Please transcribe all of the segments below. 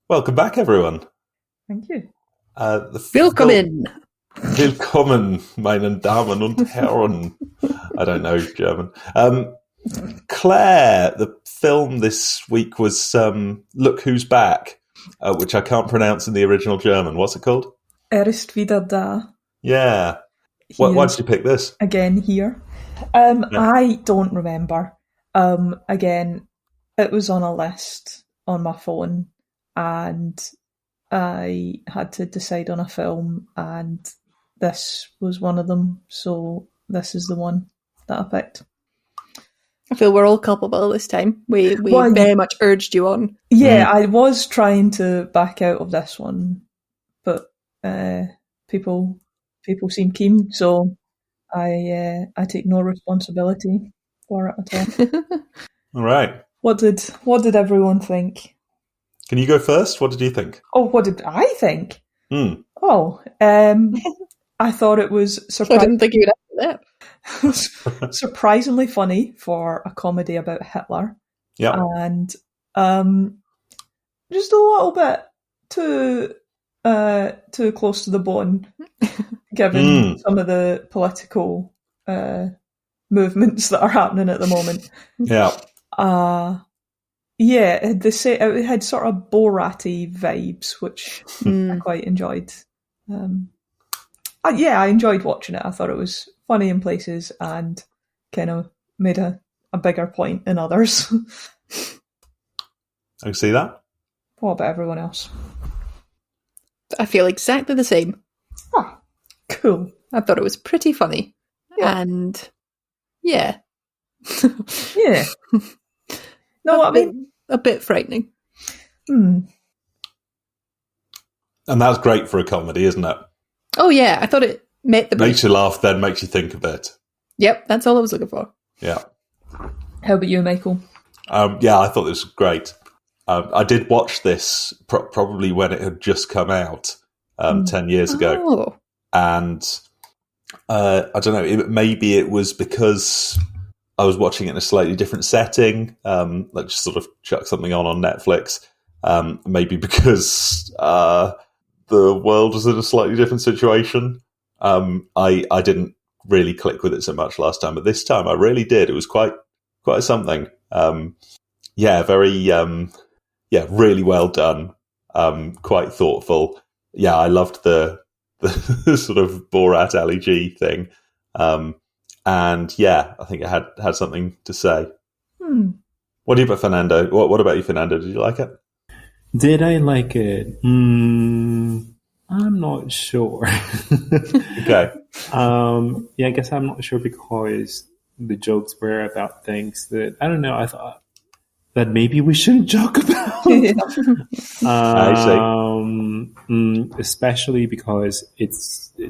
Welcome back, everyone. Thank you. Willkommen. Willkommen, meine Damen und Herren. I don't know German. Claire, the film this week was Look Who's Back, which I can't pronounce in the original German. What's it called? Ist wieder da. Yeah. Why did you pick this? Again, here. I don't remember. Again, it was on a list on my phone, and I had to decide on a film, and this was one of them, so this is the one that I picked. I feel we're all culpable this time. We very much urged you on. Yeah, I was trying to back out of this one, but people seem keen, so I take no responsibility for it at all. All right. What did everyone think? Can you go first? What did you think? Oh, what did I think? Oh, I thought it was I didn't think you would have that. surprisingly funny for a comedy about Hitler. Yeah. And just a little bit too close to the bone, given some of the political movements that are happening at the moment. Yeah. Yeah, it had sort of Borat-y vibes, which I quite enjoyed. I enjoyed watching it. I thought it was funny in places and kind of made a bigger point in others. I can see that. What about everyone else? I feel exactly the same. Oh, cool. I thought it was pretty funny. Yeah. And yeah. Yeah. No, I mean, a bit frightening. And that's great for a comedy, isn't it? Oh yeah, I thought it met the makes you laugh, then makes you think a bit. Yep, that's all I was looking for. Yeah. How about you, Michael? Yeah, I thought this was great. I did watch this probably when it had just come out 10 years ago. Oh. And I don't know, maybe it was because I was watching it in a slightly different setting, like just sort of chuck something on Netflix. Maybe because the world was in a slightly different situation. I didn't really click with it so much last time, but this time I really did. It was quite something. Really well done. Quite thoughtful. Yeah, I loved the sort of Borat Ali G thing. And yeah, I think it had something to say. What do you about Fernando? What about you, Fernando? Did you like it? Did I like it? I'm not sure. Okay. I guess I'm not sure because the jokes were about things that, I don't know, I thought that maybe we shouldn't joke about. I see. Especially because it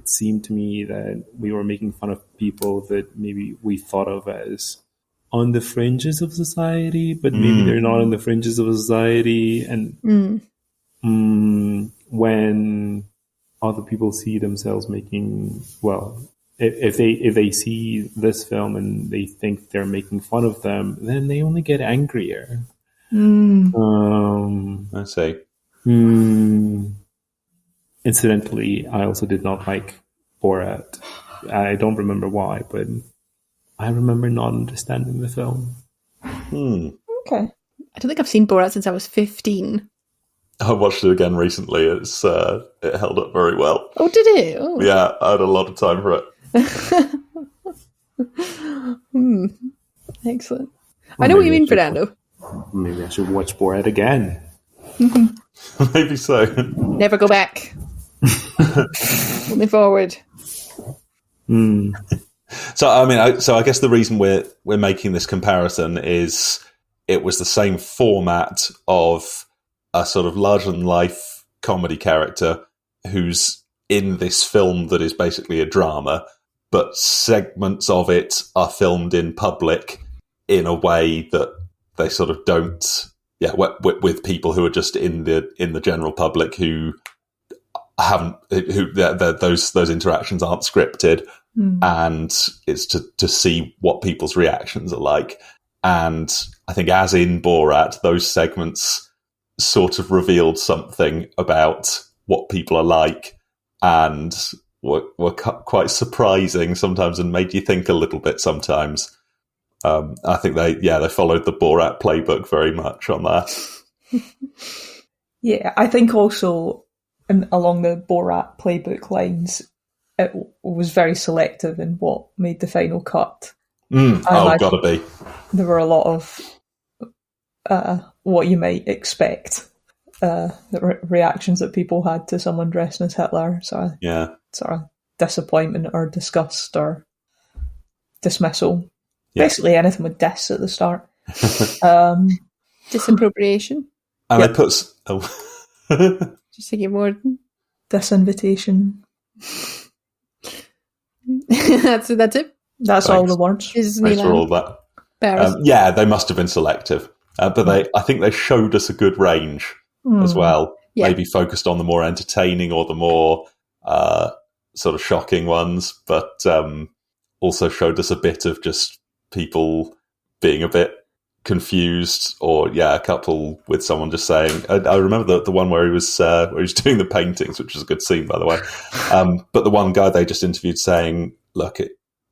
seemed to me that we were making fun of people that maybe we thought of as on the fringes of society, but maybe they're not on the fringes of society. And when other people see themselves making, well, if they see this film and they think they're making fun of them, then they only get angrier. I see. Incidentally, I also did not like Borat. I don't remember why, but I remember not understanding the film. Okay. I don't think I've seen Borat since I was 15. I watched it again recently. It held up very well. Oh, did it? Oh. Yeah, I had a lot of time for it. Excellent. I know what you mean, Fernando. Maybe I should watch Borat again. Maybe so. Never go back. Moving forward. So I guess the reason we're making this comparison is it was the same format of a sort of larger than life comedy character who's in this film that is basically a drama, but segments of it are filmed in public in a way that they sort of don't, with people who are just in the general public who those interactions aren't scripted, and it's to see what people's reactions are like. And I think, as in Borat, those segments sort of revealed something about what people are like, and were quite surprising sometimes, and made you think a little bit sometimes. I think they followed the Borat playbook very much on that. Yeah, I think also along the Borat playbook lines, it was very selective in what made the final cut. Gotta be. There were a lot of what you might expect, the reactions that people had to someone dressing as Hitler. So sort of disappointment or disgust or dismissal. Yeah. Basically anything with dis at the start. Disappropriation. And they put... Just to give more... Disinvitation. That's it? That's Thanks. all the words. Thanks for all that. They must have been selective. But I think they showed us a good range as well. Yeah. Maybe focused on the more entertaining or the more sort of shocking ones, but also showed us a bit of just people being a bit confused, or a couple with someone just saying. I remember the one where he was doing the paintings, which was a good scene, by the way. But the one guy they just interviewed saying, "Look,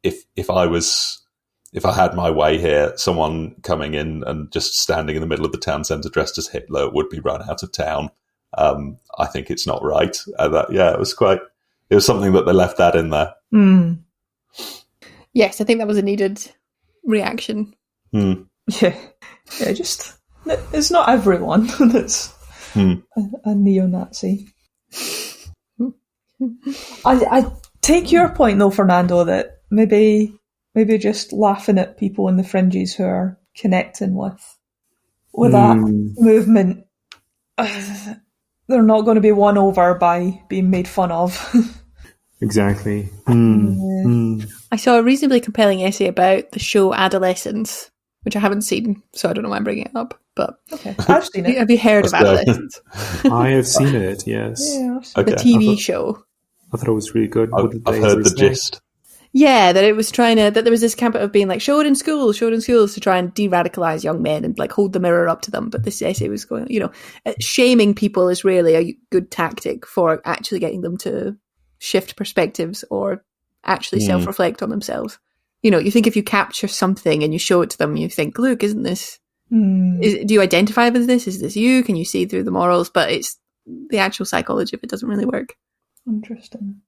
if I had my way here, someone coming in and just standing in the middle of the town centre dressed as Hitler would be run out of town. I think it's not right." It was something that they left that in there. Mm. Yes, I think that was a needed reaction. Mm. Yeah, just it's not everyone that's a neo-Nazi. I take your point though, Fernando, that maybe just laughing at people in the fringes who are connecting with that movement, they're not going to be won over by being made fun of. Exactly. I saw a reasonably compelling essay about the show Adolescence, which I haven't seen, so I don't know why I'm bringing it up. But okay, I've seen it. Have you heard of Adolescence? I have seen it. Yes. Yeah, I've seen the TV show. I thought it was really good. I've heard the gist. Yeah, that it was that there was this camp of being like, show it in schools to try and de-radicalize young men and like hold the mirror up to them. But this essay was going, shaming people is really a good tactic for actually getting them to shift perspectives or actually self-reflect on themselves. You think if you capture something and you show it to them, you think, look, isn't this, do you identify with this? Is this you? Can you see through the morals? But it's the actual psychology of it doesn't really work. Interesting.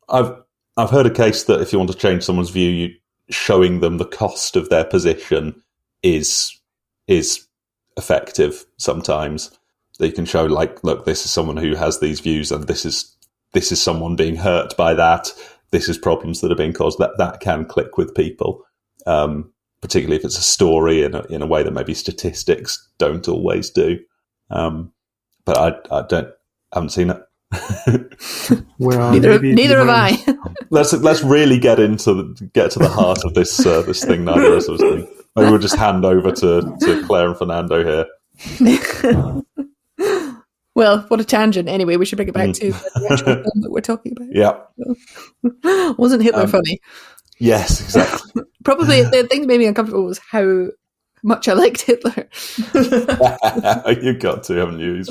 I've heard a case that if you want to change someone's view, showing them the cost of their position is effective sometimes. That you can show, like, look, this is someone who has these views, and this is someone being hurt by that. This is problems that are being caused. That can click with people, particularly if it's a story in a way that maybe statistics don't always do. But I haven't seen it. Well, neither have I. Let's really get to the heart of this thing, neither of us. Maybe we'll just hand over to Claire and Fernando here. Well, what a tangent. Anyway, we should bring it back to the actual film that we're talking about. Yeah. Wasn't Hitler funny? Yes, exactly. Probably the thing that made me uncomfortable was how much I liked Hitler. You've got to, haven't you?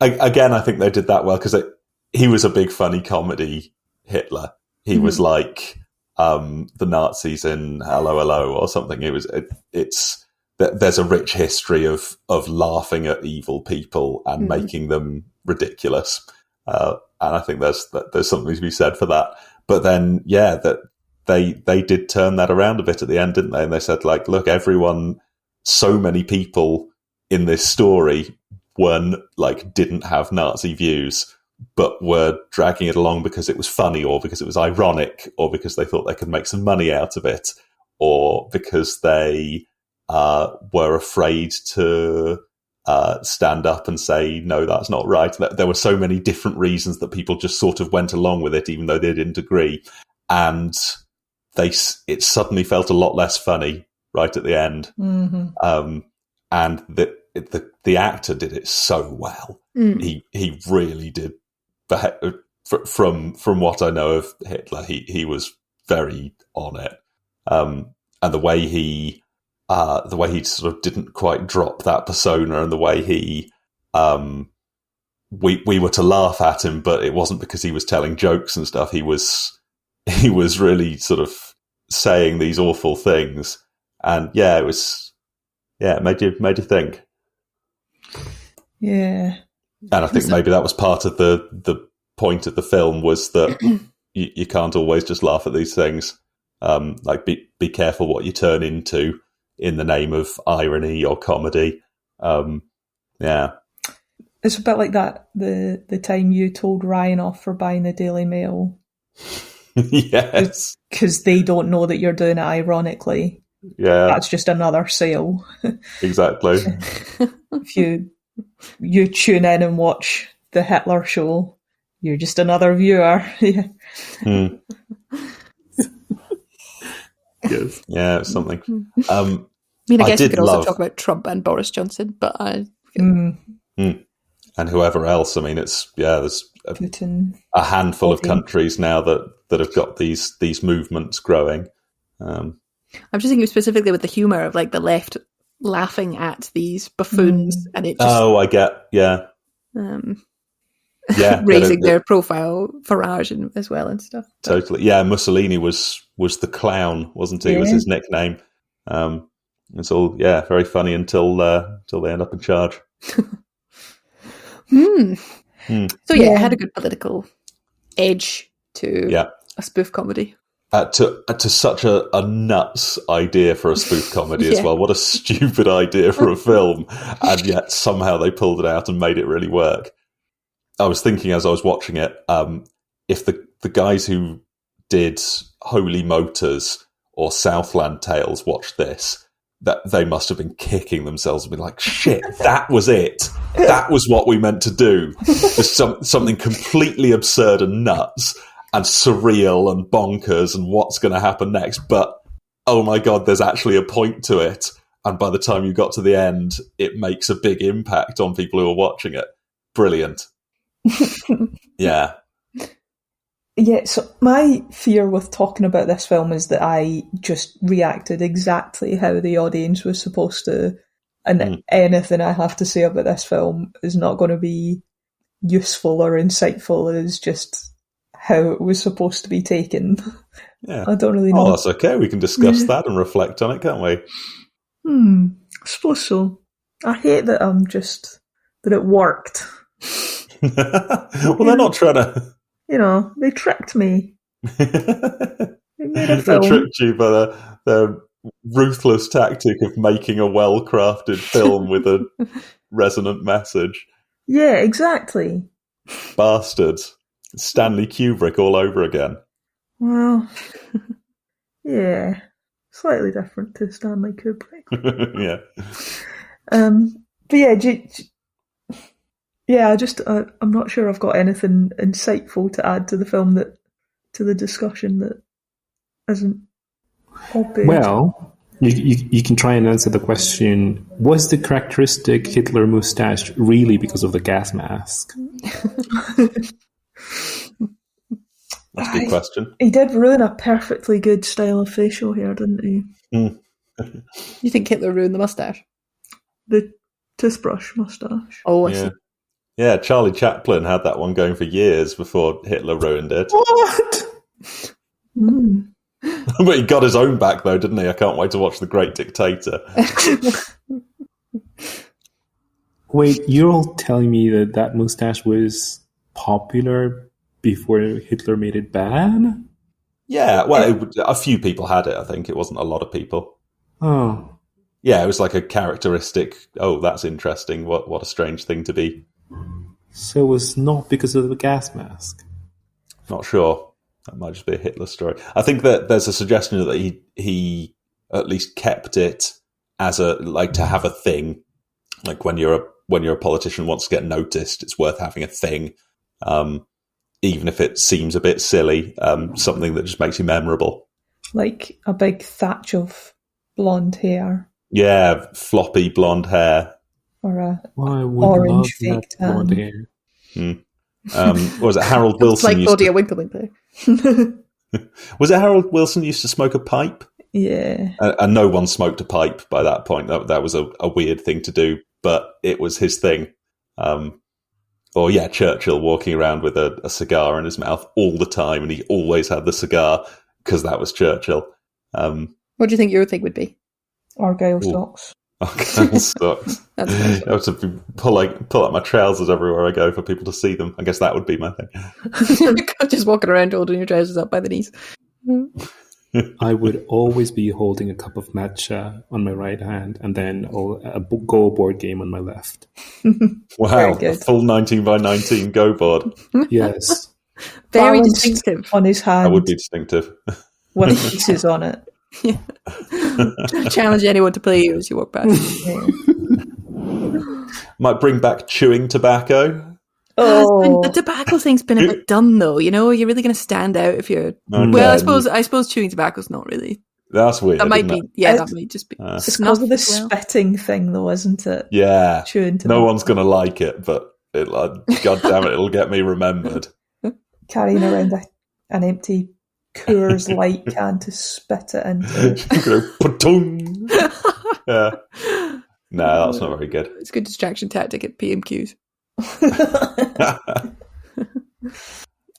Again, I think they did that well because he was a big funny comedy Hitler. He was like the Nazis in Hello, Hello or something. There's a rich history of laughing at evil people and making them ridiculous. And I think there's something to be said for that. But then, that they did turn that around a bit at the end, didn't they? And they said, like, look, so many people in this story didn't have Nazi views, but were dragging it along because it was funny, or because it was ironic, or because they thought they could make some money out of it, or because they were afraid to stand up and say, no, that's not right. There were so many different reasons that people just sort of went along with it, even though they didn't agree. And it suddenly felt a lot less funny right at the end. Mm-hmm. And the actor did it so well. He really did. From what I know of Hitler, he was very on it. And the way he sort of didn't quite drop that persona, and the way he we were to laugh at him, but it wasn't because he was telling jokes and stuff. He was really sort of saying these awful things, and it made you think. Yeah, and I think maybe that was part of the point of the film, was that you can't always just laugh at these things. Like be careful what you turn into in the name of irony or comedy. Yeah. It's a bit like that, the time you told Ryan off for buying the Daily Mail. Yes. Because they don't know that you're doing it ironically. Yeah. That's just another sale. Exactly. If you tune in and watch the Hitler show, you're just another viewer. Yeah. Yes. Yeah, it's something. I guess we could also talk about Trump and Boris Johnson, but and whoever else. I mean, there's Putin, a handful of countries now that have got these movements growing. I'm just thinking specifically with the humour of like the left laughing at these buffoons, and it just I get raising their profile, Farage as well and stuff. Totally, yeah. Mussolini was the clown, wasn't he? Yeah. Was his nickname. It's all very funny until they end up in charge. So it had a good political edge to a spoof comedy. To such a nuts idea for a spoof comedy as well. What a stupid idea for a film, and yet somehow they pulled it out and made it really work. I was thinking as I was watching it, if the guys who did Holy Motors or Southland Tales watched this, that they must have been kicking themselves and been like, shit, that was it. That was what we meant to do. There's something completely absurd and nuts and surreal and bonkers and what's going to happen next. But, oh my God, there's actually a point to it. And by the time you got to the end, it makes a big impact on people who are watching it. Brilliant. Yeah. Yeah, so my fear with talking about this film is that I just reacted exactly how the audience was supposed to, and anything I have to say about this film is not going to be useful or insightful. It is just how it was supposed to be taken. Yeah. I don't really know. Oh, that's okay. We can discuss that and reflect on it, can't we? I suppose so. I hate that that it worked. Well, they're not trying to... they tricked me. They made a They film. tricked you by the ruthless tactic of making a well-crafted film with a resonant message. Yeah, exactly. Bastards. Stanley Kubrick all over again. Well, yeah. Slightly different to Stanley Kubrick. Yeah. But yeah, I'm not sure I've got anything insightful to add to the film to the discussion that isn't obvious. Well, you can try and answer the question, was the characteristic Hitler moustache really because of the gas mask? That's a good question. He did ruin a perfectly good style of facial hair, didn't he? You think Hitler ruined the moustache? The toothbrush moustache. Oh, I see. Yeah, Charlie Chaplin had that one going for years before Hitler ruined it. What? But he got his own back, though, didn't he? I can't wait to watch The Great Dictator. Wait, you're all telling me that moustache was popular before Hitler made it bad? Yeah, well, a few people had it, I think. It wasn't a lot of people. Oh. Yeah, it was like a characteristic, that's interesting. What a strange thing to be. So it was not because of the gas mask? Not sure. That might just be a Hitler story. I think that there's a suggestion that he at least kept it as to have a thing. Like when you're a politician who wants to get noticed, it's worth having a thing. Even if it seems a bit silly, something that just makes you memorable. Like a big thatch of blonde hair. Yeah, floppy blonde hair. Or a orange fake tan. Was it Harold Wilson? It's like Claudia Winkleman. Was it Harold Wilson used to smoke a pipe? Yeah. And no one smoked a pipe by that point. That was a weird thing to do, but it was his thing. Or Churchill walking around with a cigar in his mouth all the time, and he always had the cigar because that was Churchill. What do you think your thing would be? Argyle stocks. Argyle stocks. I have to pull up my trousers everywhere I go for people to see them. I guess that would be my thing. Just walking around holding your trousers up by the knees. I would always be holding a cup of matcha on my right hand and then a Go board game on my left. Wow, a full 19 by 19 Go board. Yes. Very distinctive. On his hand. That would be distinctive. With pieces on it. Yeah. Challenge anyone to play you as you walk past. Yeah. Might bring back chewing tobacco. Oh, the tobacco thing's been a bit done, though. You know, you're really going to stand out if you're. Okay. Well, I suppose chewing tobacco's not really. That's weird. That might be. Yeah, that might just be. It's because of the spitting thing, though, isn't it? Yeah. Chewing tobacco. No one's going to like it, but God damn it, it'll get me remembered. Carrying around an empty Coors Light can to spit it into. Patung. Yeah. No, that's not very good. It's a good distraction tactic at PMQs.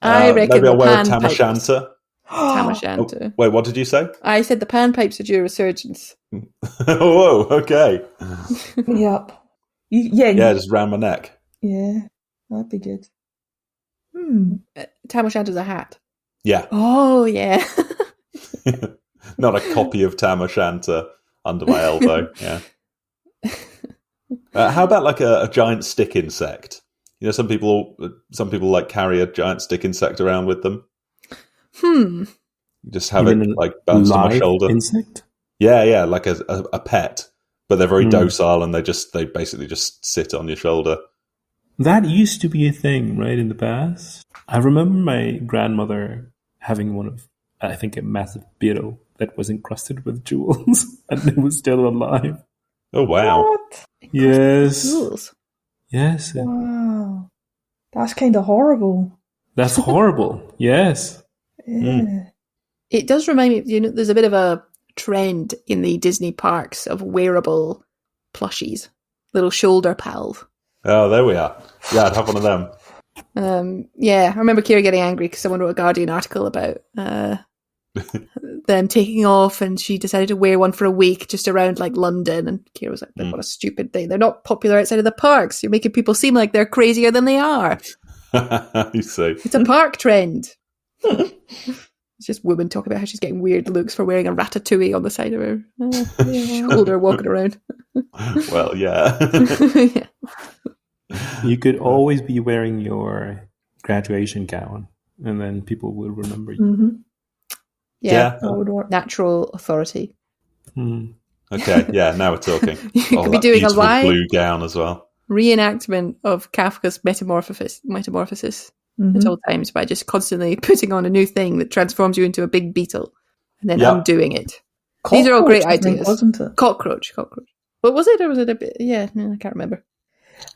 I reckon maybe I'll wear a tam pipes. o'shanter. Tam o'shanter. Oh, wait, what did you say? I said the panpipes are due a resurgence. Whoa, okay. Yep. Yeah, just round my neck. Yeah, that'd be good. Tam o'shanter's a hat. Yeah. Oh, yeah. Not a copy of tam o'shanter under my elbow. Yeah. How about like a giant stick insect? You know, some people like carry a giant stick insect around with them. You just have it like bounced on my shoulder. Insect? Yeah, like a pet, but they're very docile and they basically just sit on your shoulder. That used to be a thing, right, in the past. I remember my grandmother having one of, I think, a massive beetle that was encrusted with jewels, and it was still alive. Oh, wow. What? Yes. Jewels. Yes. Wow. That's kind of horrible. That's horrible. Yes. Yeah. It does remind me, you know, there's a bit of a trend in the Disney parks of wearable plushies, little shoulder pals. Oh, there we are. Yeah, I'd have one of them. Yeah, I remember Kira getting angry because someone wrote a Guardian article about them taking off, and she decided to wear one for a week just around like London, and Kira was like, what a stupid thing. They're not popular outside of the parks. You're making people seem like they're crazier than they are. You see. It's a park trend. It's just women talking about how she's getting weird looks for wearing a ratatouille on the side of her shoulder walking around. Well, yeah. Yeah. You could always be wearing your graduation gown, and then people will remember you. Mm-hmm. Yeah. That would work. Natural authority. Okay, yeah, now we're talking. You could be doing a live blue gown as well. reenactment of Kafka's metamorphosis at all times by just constantly putting on a new thing that transforms you into a big beetle and then undoing it. These are all great ideas. Wasn't it? Cockroach. What was it? Or was it a bit? Yeah, no, I can't remember.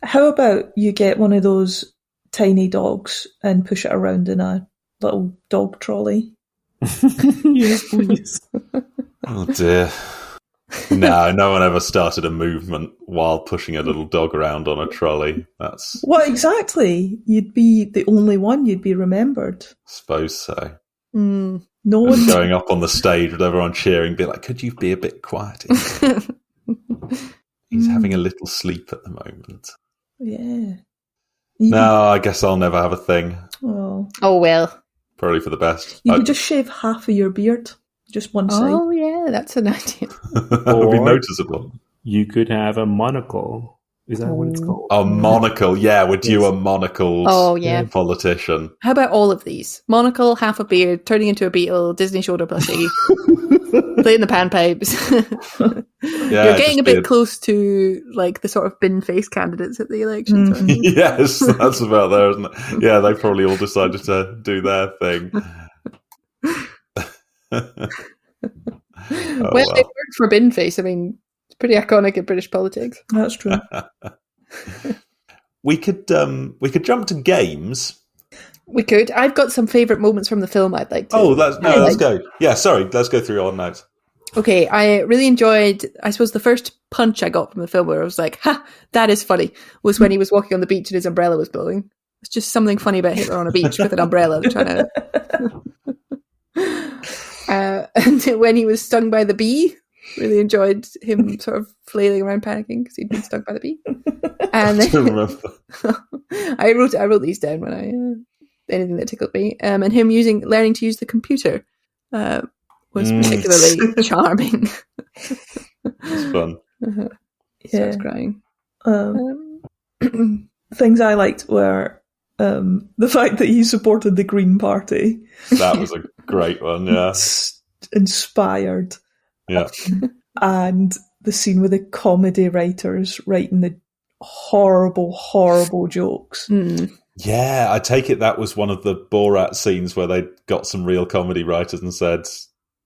How about you get one of those tiny dogs and push it around in a little dog trolley? Yes, please. Oh dear. No one ever started a movement while pushing a little dog around on a trolley. That's... What exactly? You'd be the only one. You'd be remembered. Suppose so. No one going up on the stage with everyone cheering, be like, could you be a bit quiet? He's having a little sleep at the moment. Yeah. No, I guess I'll never have a thing. Oh well. Probably for the best. You could just shave half of your beard. Just one side. Oh, yeah, that's an idea. That would be noticeable. You could have a monocle. Is that what it's called? A monocle, yeah. Would you a monocled politician? How about all of these? Monocle, half a beard, turning into a beetle, Disney shoulder plushie, playing the panpipes. Yeah, you're getting a bit close to like the sort of bin face candidates at the elections. Yes, that's about there, isn't it? Yeah, they probably all decided to do their thing. Well, it worked for bin face. I mean, it's pretty iconic in British politics. That's true. We could jump to games. We could. I've got some favourite moments from the film I'd like to. Oh, let's go. Yeah, sorry, let's go through our notes. Okay, I really enjoyed, I suppose the first punch I got from the film where I was like, ha, that is funny, was when he was walking on the beach and his umbrella was blowing. It's just something funny about Hitler on a beach with an umbrella trying to... and when he was stung by the bee, really enjoyed him sort of flailing around panicking because he'd been stung by the bee. And I don't remember. I wrote these down when anything that tickled me. And him learning to use the computer was particularly charming. It's fun. So I was crying. Things I liked were the fact that he supported the Green Party. That was a great one, yeah. Inspired. Yeah. And the scene with the comedy writers writing the horrible, horrible jokes. Yeah, I take it that was one of the Borat scenes where they got some real comedy writers and said,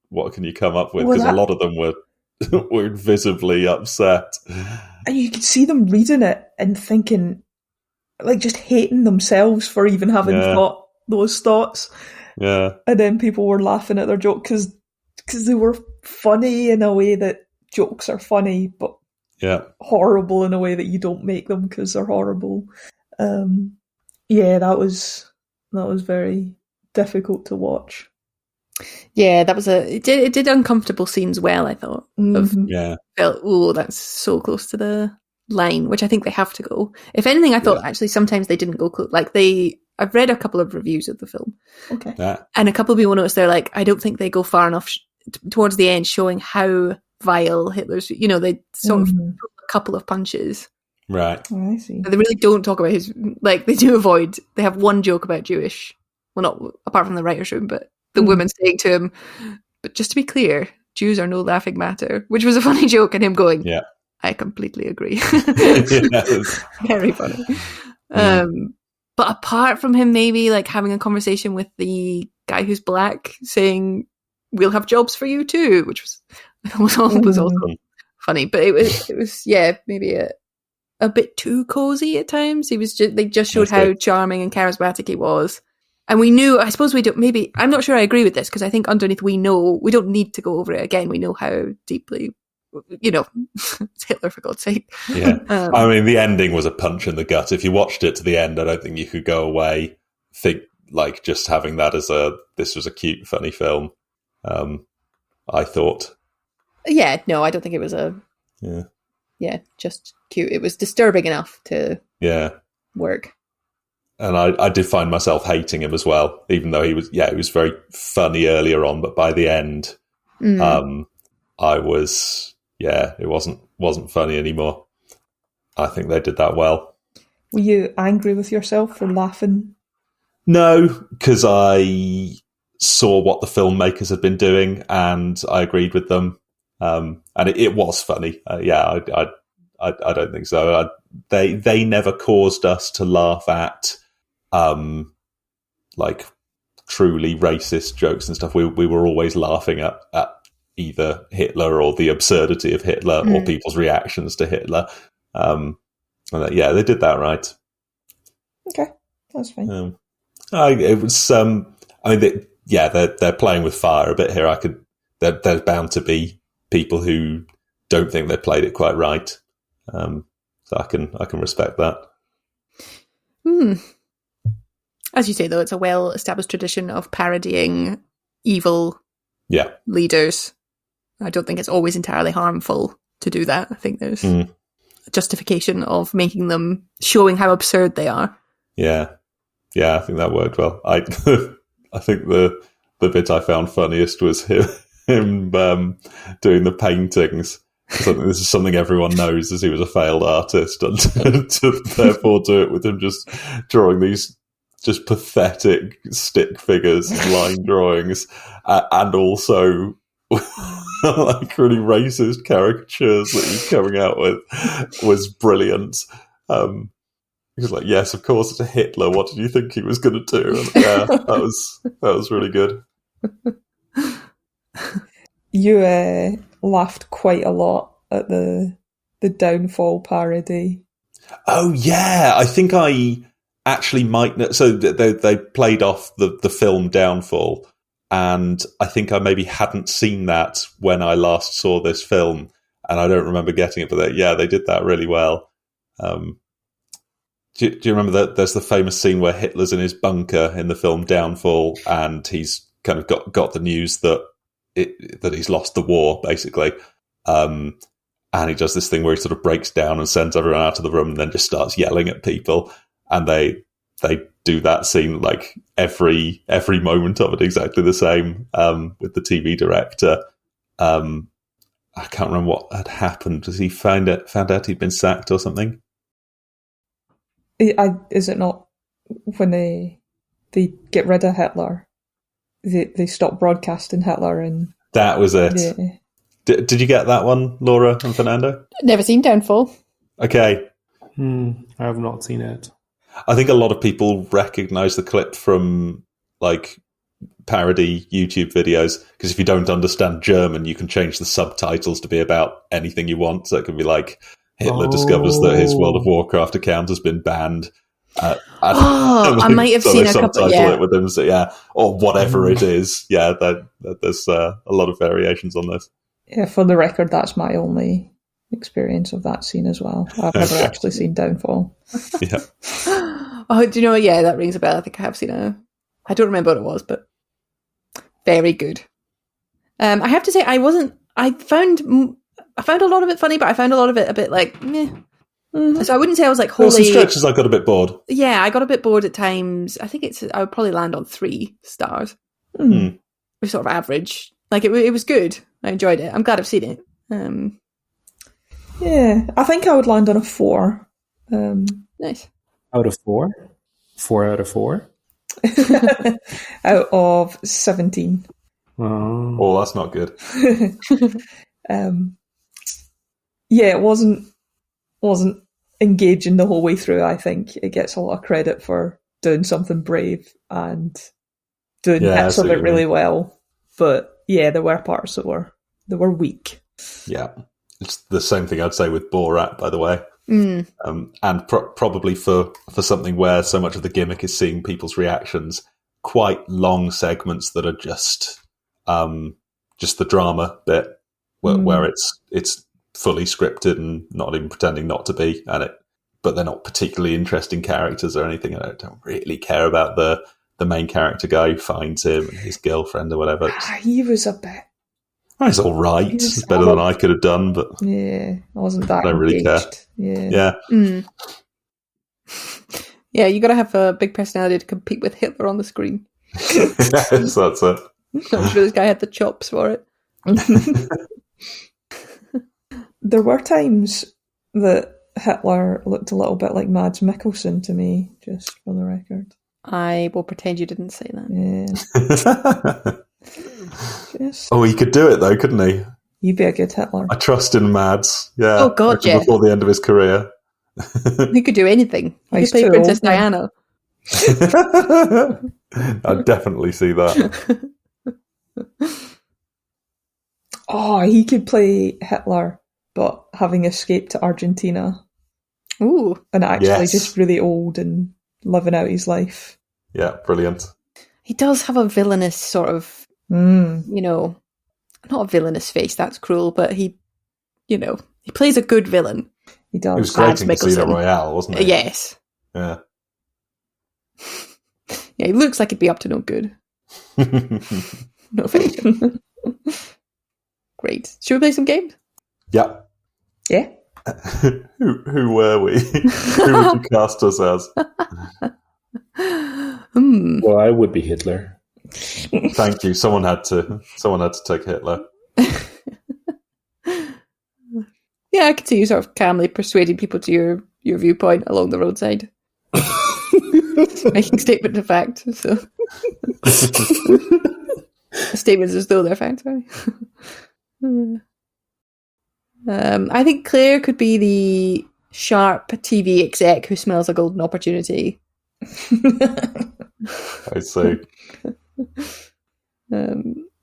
what can you come up with? Because a lot of them were visibly upset. And you could see them reading it and thinking, like, just hating themselves for even having thought those thoughts. Yeah. And then people were laughing at their joke because they were funny in a way that jokes are funny, but horrible in a way that you don't make them because they're horrible. That was very difficult to watch. Yeah, that was it did uncomfortable scenes well, I thought. Felt, oh, that's so close to the line, which I think they have to go. If anything, I thought actually sometimes they didn't go close. Like I've read a couple of reviews of the film. Okay. Yeah. And a couple of people noticed they're like, I don't think they go far enough towards the end showing how vile Hitler's, they sort of a couple of punches. Right. Oh, I see. They really don't talk about his, like, they do avoid, they have one joke about Jewish, well, not apart from the writer's room, but the woman saying to him, but just to be clear, Jews are no laughing matter, which was a funny joke, and him going, I completely agree. Very funny. But apart from him maybe like having a conversation with the guy who's black saying, we'll have jobs for you too, which was also funny, but it was maybe a bit too cozy at times. They just showed how charming and charismatic he was. And we knew, I suppose we don't, maybe, I'm not sure I agree with this, because I think underneath we know, we don't need to go over it again. We know how deeply, it's Hitler, for God's sake. Yeah. I mean, the ending was a punch in the gut. If you watched it to the end, I don't think you could go away, think like just having that as this was a cute, funny film. I thought. Yeah, no, I don't think it was just cute. It was disturbing enough to work. And I did find myself hating him as well, even though he was very funny earlier on, but by the end, I was, it wasn't funny anymore. I think they did that well. Were you angry with yourself for laughing? No, because I saw what the filmmakers had been doing and I agreed with them. And it was funny. I don't think so. They never caused us to laugh at like truly racist jokes and stuff. We were always laughing at either Hitler or the absurdity of Hitler or people's reactions to Hitler. They did that right. Okay, that's fine. It was. They're playing with fire a bit here. There's bound to be people who don't think they played it quite right. So I can respect that. As you say, though, it's a well-established tradition of parodying evil leaders. I don't think it's always entirely harmful to do that. I think there's a justification of making them, showing how absurd they are. Yeah, I think that worked well. I think the bit I found funniest was him doing the paintings. So this is something everyone knows, as he was a failed artist, and to therefore do it with him just drawing these just pathetic stick figures and line drawings, and also like really racist caricatures that he's coming out with, was brilliant. He was like, yes, of course it's a Hitler. What did you think he was going to do? And that was really good. You laughed quite a lot at the Downfall parody. Oh yeah, I think I actually might know. So they played off the film Downfall, and I think I maybe hadn't seen that when I last saw this film, and I don't remember getting it, but they did that really well. Do you remember that there's the famous scene where Hitler's in his bunker in the film Downfall, and he's kind of got the news that he's lost the war, basically. And he does this thing where he sort of breaks down and sends everyone out of the room and then just starts yelling at people. And they do that scene like every moment of it exactly the same, with the TV director. I can't remember what had happened. Does he found out he'd been sacked or something? Is it not when they get rid of Hitler? They stop broadcasting Hitler, and that was it. Yeah. Did you get that one, Laura and Fernando? Never seen Downfall. Okay. I have not seen it. I think a lot of people recognise the clip from like parody YouTube videos, because if you don't understand German, you can change the subtitles to be about anything you want. So it can be like Hitler discovers that his World of Warcraft account has been banned. I might have seen a couple. Yeah. It with them, so or whatever it is. Yeah, there's a lot of variations on this. Yeah, for the record, that's my only experience of that scene as well. I've never actually seen Downfall. Yeah. Oh, do you know what? Yeah, that rings a bell. I think I have seen it. I don't remember what it was, but very good. I have to say, I found a lot of it funny, but I found a lot of it a bit like meh. So I wouldn't say I was like wholly. Some stretches I got a bit bored. Yeah, I got a bit bored at times. I think I would probably land on 3 stars. Which is sort of average. Like it was good. I enjoyed it. I'm glad I've seen it. Yeah, I think I would land on a 4. Nice. Out of 4? 4 out of 4? Out of 17. Oh, that's not good. Yeah, it wasn't engaging the whole way through. I think it gets a lot of credit for doing something brave and doing bits of it really well. But yeah, there were parts that were weak. Yeah, it's the same thing I'd say with Borat, by the way. And probably for something where so much of the gimmick is seeing people's reactions, quite long segments that are just the drama bit, where it's fully scripted and not even pretending not to be, but they're not particularly interesting characters or anything. I don't really care about the main character guy who finds him and his girlfriend or whatever. He was a bit. He's all right. It's better than I could have done, but yeah, I wasn't that. I don't really care. Yeah. Yeah, you got to have a big personality to compete with Hitler on the screen. Yes, that's it. I'm sure this guy had the chops for it. There were times that Hitler looked a little bit like Mads Mikkelsen to me, just for the record. I will pretend you didn't say that. Yeah. Oh, he could do it though, couldn't he? You'd be a good Hitler. I trust in Mads. Yeah. Oh God, yeah. Before the end of his career. He could do anything. He could play Princess Diana. I'd definitely see that. Oh, he could play Hitler, but having escaped to Argentina. Ooh. And actually just really old and living out his life. Yeah, brilliant. He does have a villainous sort of, not a villainous face, that's cruel, but he plays a good villain. He does. He was great in Casino Royale, wasn't he? Yes. Yeah. Yeah, he looks like he'd be up to no good. No offense. Great. Should we play some games? Yeah. Yeah. Who were we? Who would you cast us as? Well, I would be Hitler. Thank you. Someone had to take Hitler. Yeah, I could see you sort of calmly persuading people to your viewpoint along the roadside. Making statement of fact. So. Statements as though they're fact, sorry. I think Claire could be the sharp TV exec who smells a golden opportunity. I see.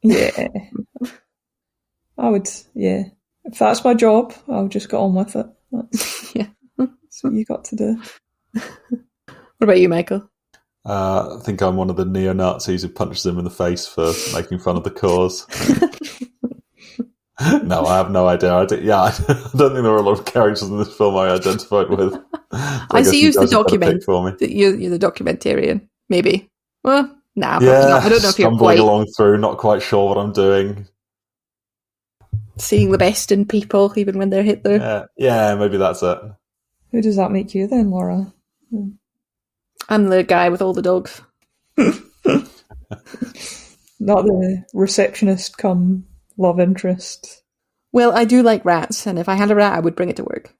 Yeah. I would, yeah. If that's my job, I'll just get on with it. That's what you got to do. What about you, Michael? I think I'm one of the neo-Nazis who punches him in the face for making fun of the cause. No, I have no idea. I don't think there are a lot of characters in this film I identified with. I see you's the document. You're the documentarian, maybe. Well, nah, probably not. I don't know if you're stumbling along through, not quite sure what I'm doing. Seeing the best in people, even when they're Hitler. Yeah, maybe that's it. Who does that make you then, Laura? I'm the guy with all the dogs. Not the receptionist come love interest. Well, I do like rats, and if I had a rat, I would bring it to work.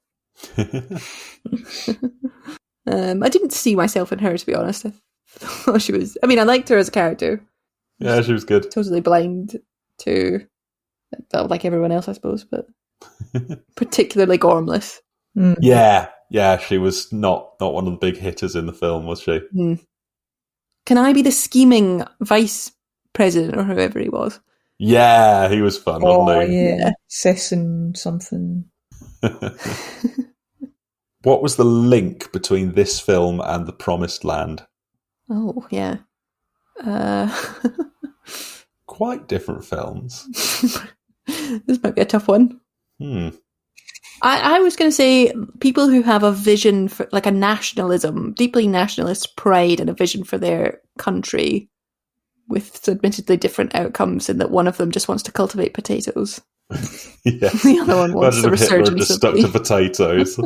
I didn't see myself in her, to be honest. I thought she was... I mean, I liked her as a character. Yeah, she was good. Totally blind to... like everyone else, I suppose, but particularly gormless. Mm. Yeah, she was not one of the big hitters in the film, was she? Mm. Can I be the scheming vice president or whoever he was? Yeah, he was fun, wasn't he? Yeah. Sesson something. What was the link between this film and The Promised Land? Oh, yeah. Quite different films. This might be a tough one. I was going to say people who have a vision for, like, a nationalism, deeply nationalist pride and a vision for their country with admittedly different outcomes, in that one of them just wants to cultivate potatoes. Yeah. The other one wants the resurgence just stuck to potatoes.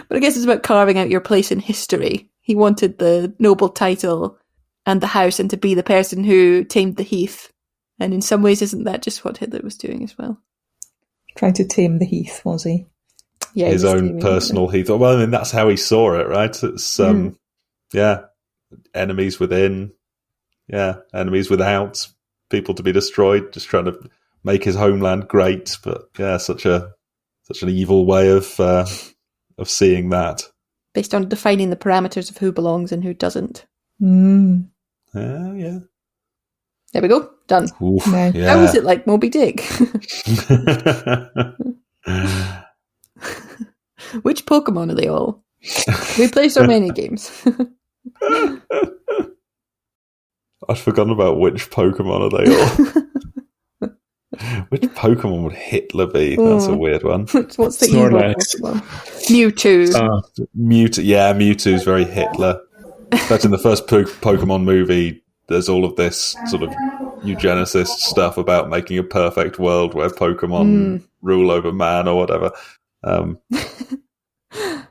But I guess it's about carving out your place in history. He wanted the noble title and the house, and to be the person who tamed the heath. And in some ways, isn't that just what Hitler was doing as well? Trying to tame the heath, was he? Yeah, his own personal heath. Well, I mean, that's how he saw it, right? It's enemies within, enemies without, people to be destroyed, just trying to make his homeland great. But yeah, such an evil way of seeing that. Based on defining the parameters of who belongs and who doesn't. Mm. Yeah. There we go. Done. Oof, No. yeah. How was it like Moby Dick? Which Pokemon are they all? We play so many games. I'd forgotten about which Pokemon are they all. Which Pokemon would Hitler be? That's a weird one. What's the evil Pokemon? Mewtwo. Mewtwo's very Hitler. In fact, in the first Pokemon movie, there's all of this sort of eugenicist stuff about making a perfect world where Pokemon rule over man or whatever. It's a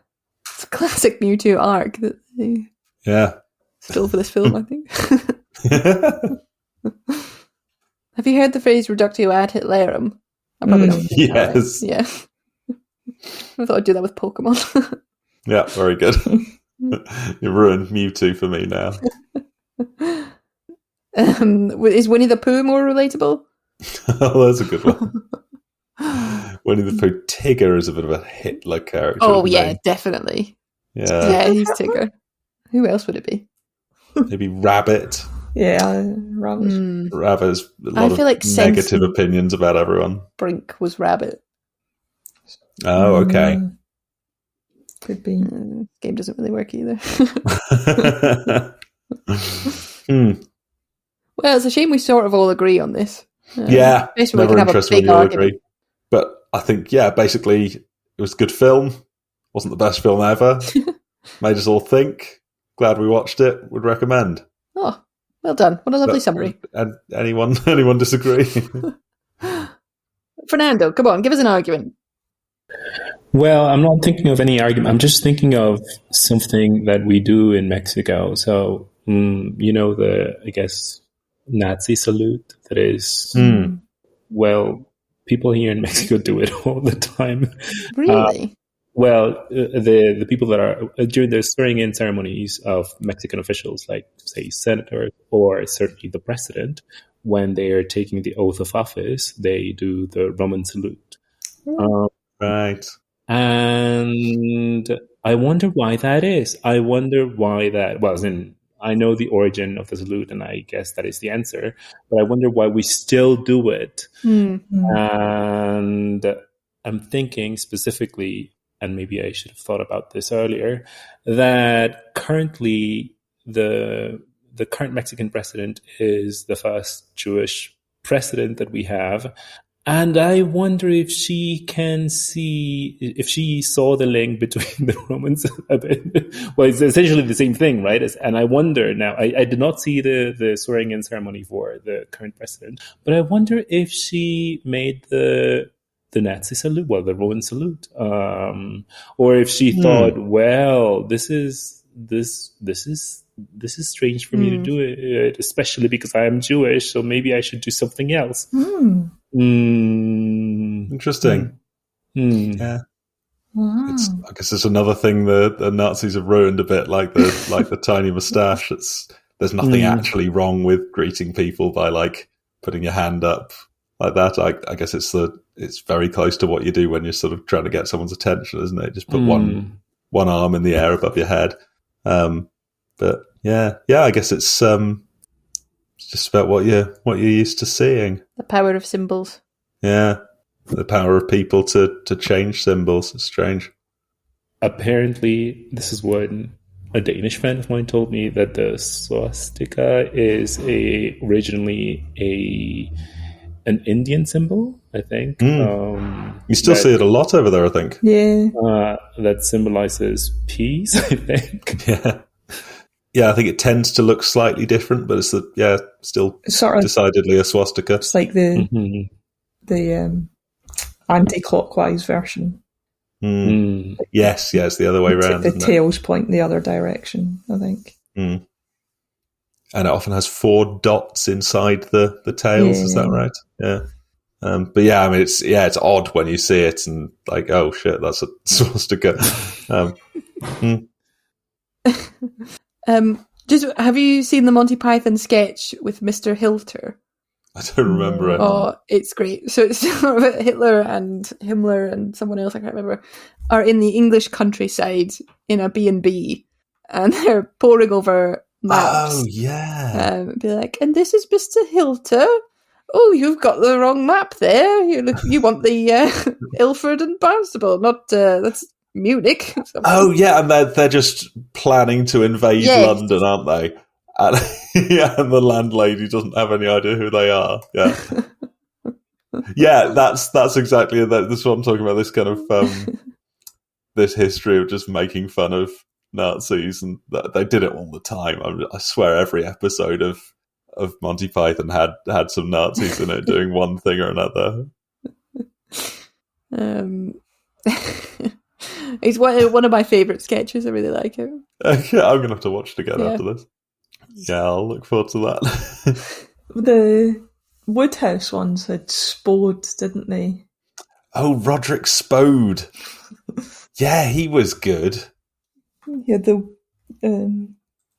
classic Mewtwo arc that they stole for this film, I think. Have you heard the phrase reductio ad Hitlerum? I'm probably not. Yes. Yeah. I thought I'd do that with Pokemon. Yeah, very good. You ruined Mewtwo for me now. Is Winnie the Pooh more relatable? Oh, that's a good one. Winnie the Pooh. Tigger is a bit of a Hitler character. Oh, yeah, definitely. Yeah, he's Tigger. Who else would it be? Maybe Rabbit. Yeah, Rabbit. Rabbit has a lot of like negative opinions about everyone. Brink was Rabbit. Oh, okay. Could be. Game doesn't really work either. Well, it's a shame we sort of all agree on this. Never interested when you all agree. But I think, basically, it was a good film. Wasn't the best film ever. Made us all think. Glad we watched it. Would recommend. Oh, well done. What a lovely summary. And anyone disagree? Fernando, come on, give us an argument. Well, I'm not thinking of any argument. I'm just thinking of something that we do in Mexico. So, I guess, Nazi salute. That is, well, people here in Mexico do it all the time. Really? The people that are during the swearing-in ceremonies of Mexican officials, like, say, senators or certainly the president, when they are taking the oath of office, they do the Roman salute. Right. And I wonder why that is. I wonder why that... Well, I know the origin of the salute, and I guess that is the answer. But I wonder why we still do it. And I'm thinking specifically, and maybe I should have thought about this earlier, that currently the current Mexican president is the first Jewish president that we have. And I wonder if she saw the link between the Romans. Well, it's essentially the same thing, right? And I wonder now, I did not see the swearing in ceremony for the current president, but I wonder if she made the Nazi salute, well, the Roman salute, or if she thought, well, this is strange for me to do it, especially because I am Jewish, so maybe I should do something else. Interesting. Yeah. Wow. I guess it's another thing the Nazis have ruined a bit, like the tiny moustache. There's nothing actually wrong with greeting people by like putting your hand up like that. I guess it's very close to what you do when you're sort of trying to get someone's attention, isn't it? Just put one arm in the air above your head. But yeah, I guess it's just about what you're used to seeing. The power of symbols. Yeah, the power of people to change symbols. It's strange. Apparently, this is what a Danish friend of mine told me, that the swastika is originally an Indian symbol, I think. You still see it a lot over there, I think. Yeah. That symbolizes peace, I think. Yeah, I think it tends to look slightly different, but it's still sort of decidedly a swastika. It's like the anti-clockwise version. Yes, the other way around. The tails point the other direction, I think. And it often has 4 dots inside the tails. Is that right? Yeah. But yeah, I mean, it's odd when you see it and like, oh shit, that's a swastika. Just have you seen the Monty Python sketch with Mr. Hilter? I don't remember it. Oh, it's great. So it's Hitler and Himmler and someone else, I can't remember, are in the English countryside in a B&B, and they're poring over maps. Oh, yeah. Be like, and this is Mr. Hilter. Oh, you've got the wrong map there. You want the Ilford and Barnstable, not that's Munich. Oh, yeah, and they're just planning to invade London, aren't they? And, and the landlady doesn't have any idea who they are. Yeah, yeah, that's exactly that. That's what I'm talking about. This kind of this history of just making fun of Nazis, and they did it all the time. I swear, every episode of Monty Python had some Nazis in it doing one thing or another. It's one of my favourite sketches. I really like it. Yeah, I'm gonna have to watch it again after this. Yeah, I'll look forward to that. The Woodhouse ones had Spode, didn't they? Oh, Roderick Spode. Yeah, he was good. He had the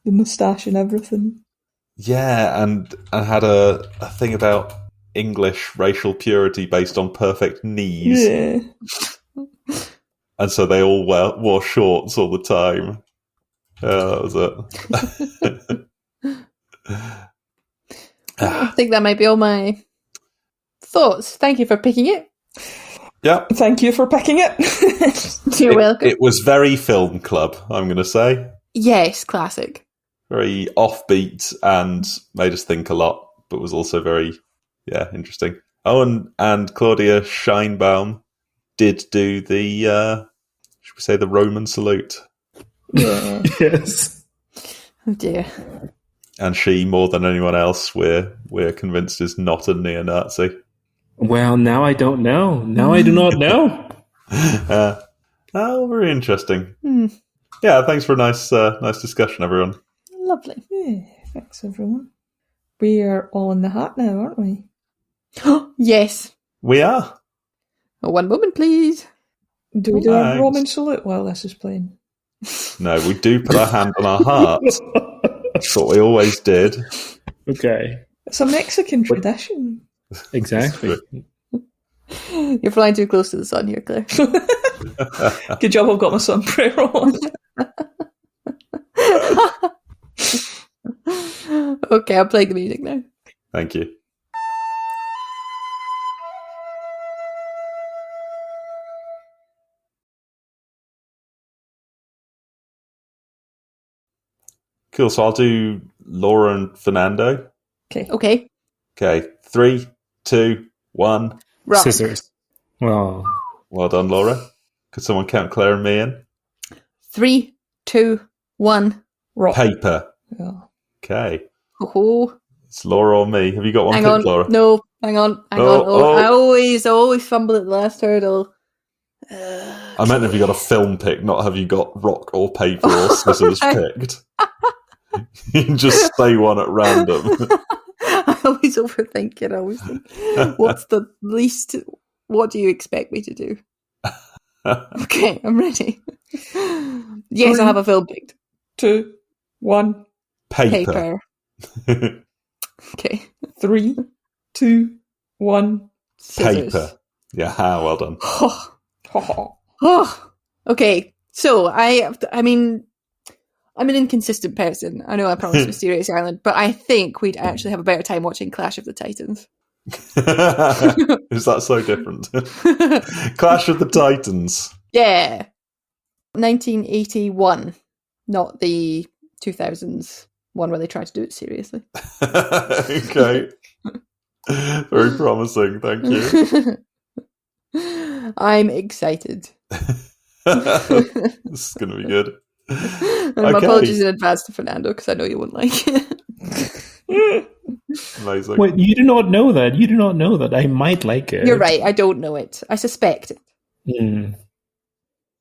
moustache and everything. Yeah, and had a thing about English racial purity based on perfect knees. Yeah. And so they all wore shorts all the time. Yeah, that was it. I think that might be all my thoughts. Thank you for picking it. Yeah. Thank you for picking it. You're welcome. It was very film club, I'm going to say. Yes, classic. Very offbeat and made us think a lot, but was also very, interesting. Oh, and Claudia Scheinbaum did do the, should we say, the Roman salute? Yeah. Yes. Oh dear. And she, more than anyone else, we're convinced is not a neo-Nazi. Well, now I don't know. Now I do not know. Very interesting. Yeah, thanks for a nice discussion, everyone. Lovely. Yeah, thanks, everyone. We are all in the hat now, aren't we? Yes. We are. Oh, one moment, please. Do we do a Roman salute while this is playing? No, we do put our hand on our heart. That's what we always did. Okay. It's a Mexican tradition. Exactly. You're flying too close to the sun here, Claire. Good job I've got my sombrero on. Okay, I'll play the music now. Thank you. Cool. So I'll do Laura and Fernando. Okay. Okay. 3, 2, 1. Rock. Scissors. Well, Well done, Laura. Could someone count Claire and me in? 3, 2, 1. Rock. Paper. Yeah. Okay. Oh. It's Laura or me. Have you got one Hang pick, on. Laura? No, hang on. I always fumble at the last hurdle. I meant have you got a film pick, not have you got rock or paper or scissors picked. You can just say one at random. I always overthink it. I always think, what's the least? What do you expect me to do? Okay, I'm ready. Yes, I have a film picked. 2, 1. Paper. Okay. 3, 2, 1. Scissors. Paper. Yeah, well done. Okay, so I mean, I'm an inconsistent person. I know I promised Mysterious Island, but I think we'd actually have a better time watching Clash of the Titans. Is that so different? Clash of the Titans. Yeah. 1981, not the 2000s one where they tried to do it seriously. Okay. Very promising, thank you. I'm excited. This is going to be good. And my apologies in advance to Fernando because I know you won't like it. Amazing. wait, you do not know that. You do not know that. I might like it. You're right, I don't know it. I suspect it.